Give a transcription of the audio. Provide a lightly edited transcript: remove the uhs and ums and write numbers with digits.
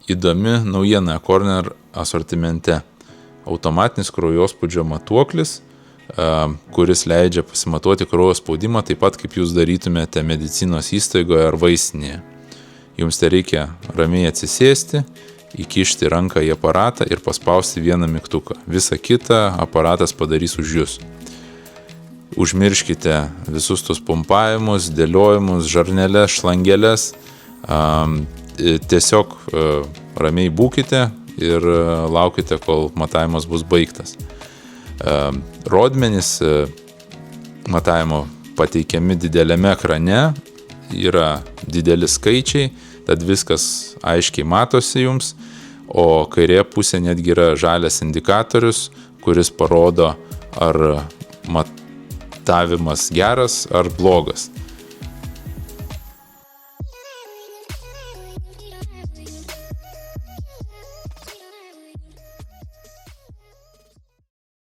įdomi naujiena Corner asortimente. Automatinis kraujospūdžio matuoklis, kuris leidžia pasimatuoti kraujo spaudimą taip pat, kaip jūs darytumėte medicinos įstaigoje ar vaistinėje. Jums tai reikia ramiai atsisėsti, įkišti ranką į aparatą ir paspausti vieną mygtuką. Visa kita aparatas padarys už jūs. Užmirškite visus tos pumpavimus, dėliojimus, žarneles, šlangeles. Tiesiog ramiai būkite ir laukite, kol matavimas bus baigtas. Rodmenys matavimo pateikiami dideliame ekrane, yra dideli skaičiai, tad viskas aiškiai matosi jums, o kairėje pusė netgi yra žalias indikatorius, kuris parodo, ar matavimas geras ar blogas.